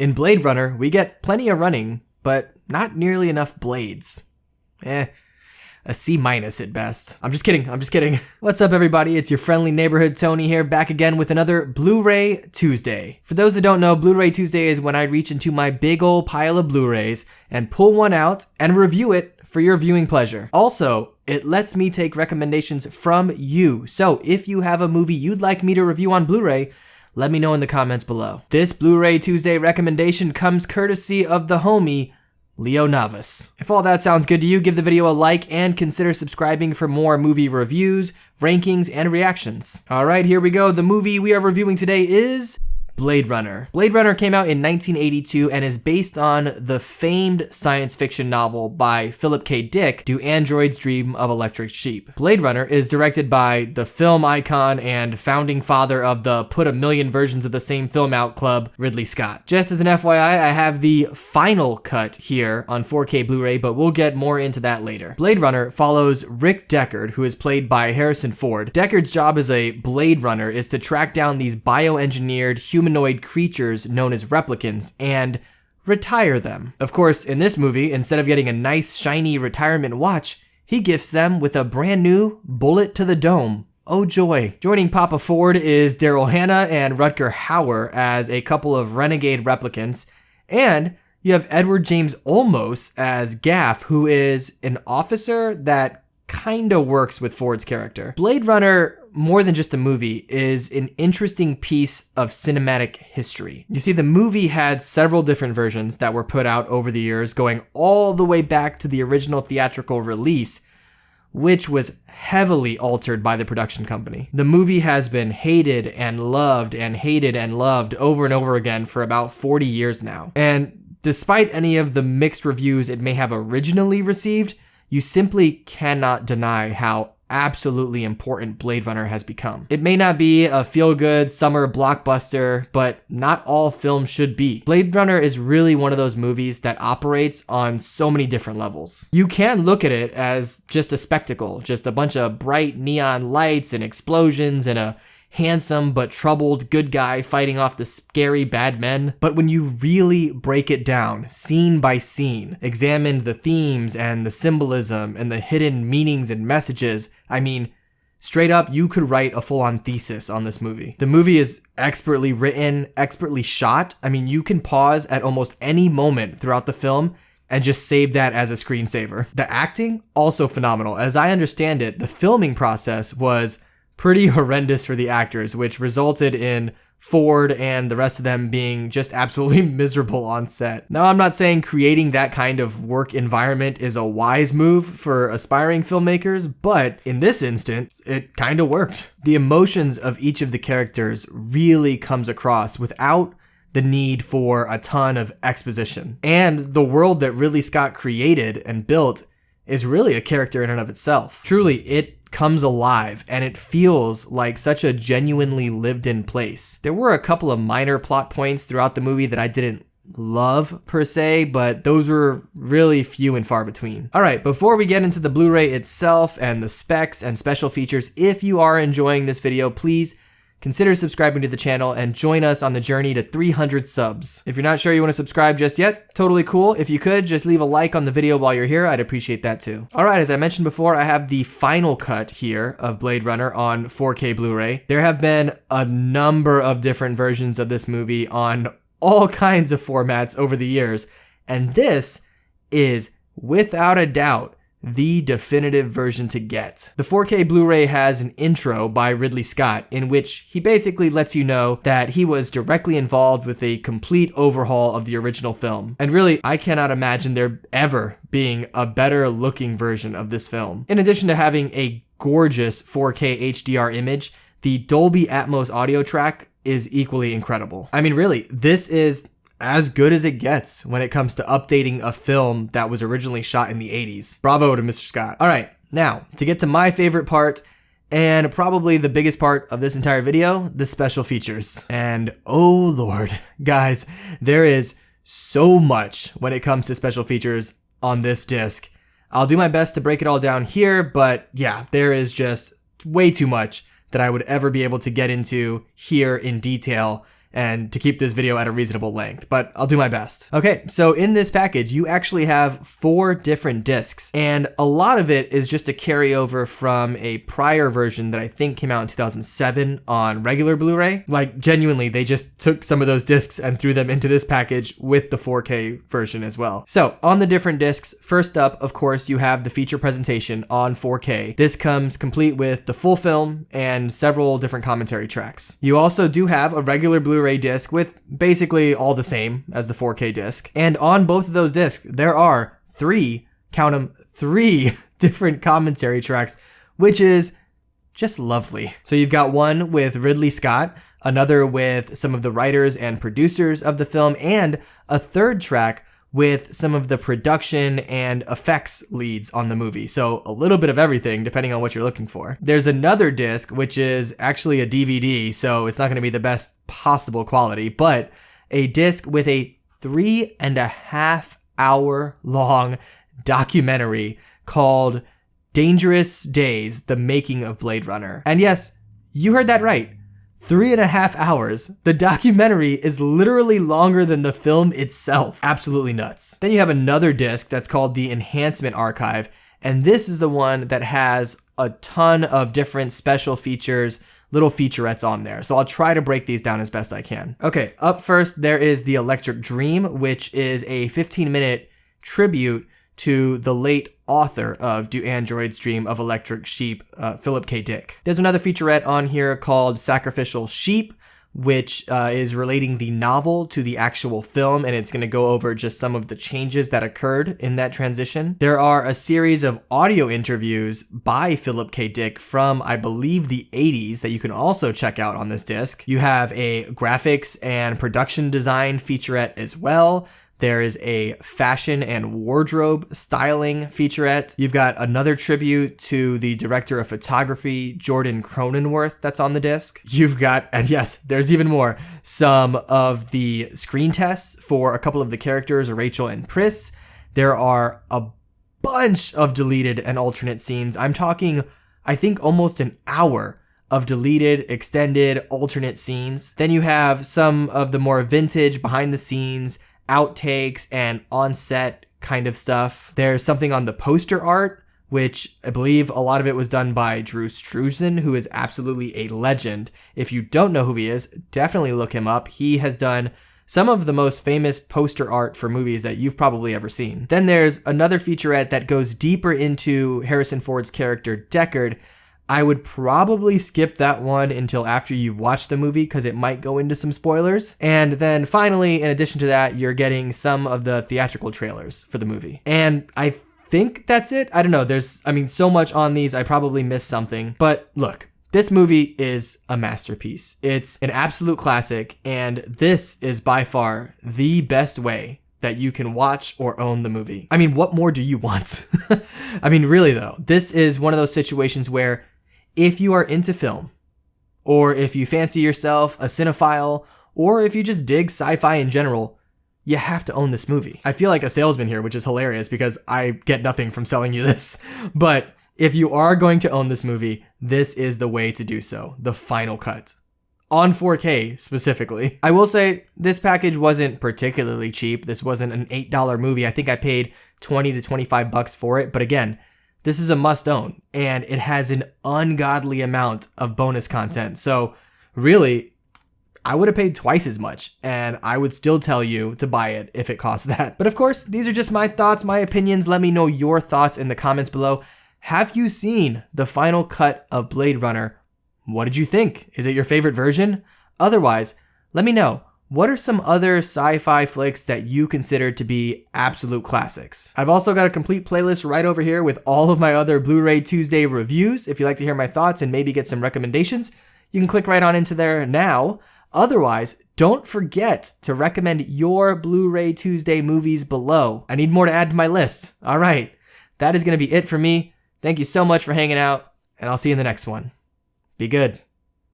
In Blade Runner, we get plenty of running, but not nearly enough blades. A C- at best. I'm just kidding. What's up, everybody? It's your friendly neighborhood Tony here, back again with another Blu-ray Tuesday. For those that don't know, Blu-ray Tuesday is when I reach into my big old pile of Blu-rays and pull one out and review it for your viewing pleasure. Also, it lets me take recommendations from you. So if you have a movie you'd like me to review on Blu-ray, let me know in the comments below. This Blu-ray Tuesday recommendation comes courtesy of the homie, Leo Navas. If all that sounds good to you, give the video a like and consider subscribing for more movie reviews, rankings, and reactions. All right, here we go. The movie we are reviewing today is Blade Runner. Blade Runner came out in 1982 and is based on the famed science fiction novel by Philip K. Dick, Do Androids Dream of Electric Sheep? Blade Runner is directed by the film icon and founding father of the put a million versions of the same film out club, Ridley Scott. Just as an FYI, I have the final cut here on 4K Blu-ray, but we'll get more into that later. Blade Runner follows Rick Deckard, who is played by Harrison Ford. Deckard's job as a Blade Runner is to track down these bioengineered humanoid creatures known as replicants and retire them. Of course, in this movie, instead of getting a nice shiny retirement watch, he gifts them with a brand new bullet to the dome. Oh joy. Joining Papa Ford is Daryl Hannah and Rutger Hauer as a couple of renegade replicants, and you have Edward James Olmos as Gaff, who is an officer that kinda works with Ford's character. Blade Runner, more than just a movie, is an interesting piece of cinematic history. You see, the movie had several different versions that were put out over the years, going all the way back to the original theatrical release, which was heavily altered by the production company. The movie has been hated and loved and hated and loved over and over again for about 40 years now. And despite any of the mixed reviews it may have originally received, you simply cannot deny how absolutely important Blade Runner has become. It may not be a feel-good summer blockbuster, but not all films should be. Blade Runner is really one of those movies that operates on so many different levels. You can look at it as just a spectacle, just a bunch of bright neon lights and explosions and a handsome but troubled good guy fighting off the scary bad men. But when you really break it down, scene by scene, examine the themes and the symbolism and the hidden meanings and messages, I mean, straight up, you could write a full-on thesis on this movie. The movie is expertly written, expertly shot. I mean, you can pause at almost any moment throughout the film and just save that as a screensaver. The acting, also phenomenal. As I understand it, the filming process was pretty horrendous for the actors, which resulted in Ford and the rest of them being just absolutely miserable on set. Now, I'm not saying creating that kind of work environment is a wise move for aspiring filmmakers, but in this instance, it kind of worked. The emotions of each of the characters really comes across without the need for a ton of exposition. And the world that Ridley Scott created and built is really a character in and of itself. Truly, it comes alive and it feels like such a genuinely lived-in place. There were a couple of minor plot points throughout the movie that I didn't love per se, but those were really few and far between. All right, before we get into the Blu-ray itself and the specs and special features, if you are enjoying this video, please consider subscribing to the channel and join us on the journey to 300 subs. If you're not sure you want to subscribe just yet, totally cool. If you could, just leave a like on the video while you're here. I'd appreciate that too. All right, as I mentioned before, I have the final cut here of Blade Runner on 4K Blu-ray. There have been a number of different versions of this movie on all kinds of formats over the years, and this is, without a doubt, the definitive version to get. The 4K Blu-ray has an intro by Ridley Scott in which he basically lets you know that he was directly involved with a complete overhaul of the original film. And really, I cannot imagine there ever being a better looking version of this film. In addition to having a gorgeous 4K HDR image, the Dolby Atmos audio track is equally incredible. I mean, really, this is as good as it gets when it comes to updating a film that was originally shot in the 80s. Bravo to Mr. Scott. All right, now, to get to my favorite part, and probably the biggest part of this entire video, the special features. And oh Lord, guys, there is so much when it comes to special features on this disc. I'll do my best to break it all down here, but yeah, there is just way too much that I would ever be able to get into here in detail. and to keep this video at a reasonable length, but I'll do my best. Okay, so in this package, you actually have 4 different discs, and a lot of it is just a carryover from a prior version that I think came out in 2007 on regular Blu-ray. Like, genuinely, they just took some of those discs and threw them into this package with the 4K version as well. So, on the different discs, first up, of course, you have the feature presentation on 4K. This comes complete with the full film and several different commentary tracks. You also do have a regular Blu-ray disc with basically all the same as the 4K disc. And on both of those discs, there are 3, count them, 3 different commentary tracks, which is just lovely. So you've got one with Ridley Scott, another with some of the writers and producers of the film, and a third track with some of the production and effects leads on the movie. So a little bit of everything depending on what you're looking for. There's another disc, which is actually a DVD, so it's not going to be the best possible quality, but a disc with a 3.5 hour long documentary called Dangerous Days, The Making of Blade Runner. And yes, you heard that right. 3.5 hours. The documentary is literally longer than the film itself. Absolutely nuts. Then you have another disc that's called the Enhancement Archive, and this is the one that has a ton of different special features, little featurettes on there. So I'll try to break these down as best I can. Okay, up first, there is The Electric Dream, which is a 15-minute tribute to the late author of Do Androids Dream of Electric Sheep, Philip K. Dick. There's another featurette on here called Sacrificial Sheep, which is relating the novel to the actual film, and it's going to go over just some of the changes that occurred in that transition. There are a series of audio interviews by Philip K. Dick from, I believe, the 80s that you can also check out on this disc. You have a graphics and production design featurette as well. There is a fashion and wardrobe styling featurette. You've got another tribute to the director of photography, Jordan Cronenworth, that's on the disc. You've got, and yes, there's even more, some of the screen tests for a couple of the characters, Rachel and Pris. There are a bunch of deleted and alternate scenes. I'm talking, I think, almost an hour of deleted, extended, alternate scenes. Then you have some of the more vintage, behind the scenes, outtakes and on-set kind of stuff. There's something on the poster art, which I believe a lot of it was done by Drew Struzan, who is absolutely a legend. If you don't know who he is, definitely look him up. He has done some of the most famous poster art for movies that you've probably ever seen. Then there's another featurette that goes deeper into Harrison Ford's character Deckard. I would probably skip that one until after you've watched the movie because it might go into some spoilers. And then finally, in addition to that, you're getting some of the theatrical trailers for the movie. And I think that's it. I don't know. There's, so much on these. I probably missed something. But look, this movie is a masterpiece. It's an absolute classic. And this is by far the best way that you can watch or own the movie. What more do you want? Really though, this is one of those situations where if you are into film, or if you fancy yourself a cinephile, or if you just dig sci-fi in general, you have to own this movie. I feel like a salesman here, which is hilarious because I get nothing from selling you this. But if you are going to own this movie, this is the way to do so. The final cut. On 4K specifically. I will say this package wasn't particularly cheap. This wasn't an $8 movie. I think I paid $20 to $25 for it. But again, this is a must own, and it has an ungodly amount of bonus content. So really, I would have paid twice as much, and I would still tell you to buy it if it costs that. But of course, these are just my thoughts, my opinions. Let me know your thoughts in the comments below. Have you seen the final cut of Blade Runner? What did you think? Is it your favorite version? Otherwise, let me know. What are some other sci-fi flicks that you consider to be absolute classics? I've also got a complete playlist right over here with all of my other Blu-ray Tuesday reviews. If you'd like to hear my thoughts and maybe get some recommendations, you can click right on into there now. Otherwise, don't forget to recommend your Blu-ray Tuesday movies below. I need more to add to my list. All right, that is going to be it for me. Thank you so much for hanging out, and I'll see you in the next one. Be good.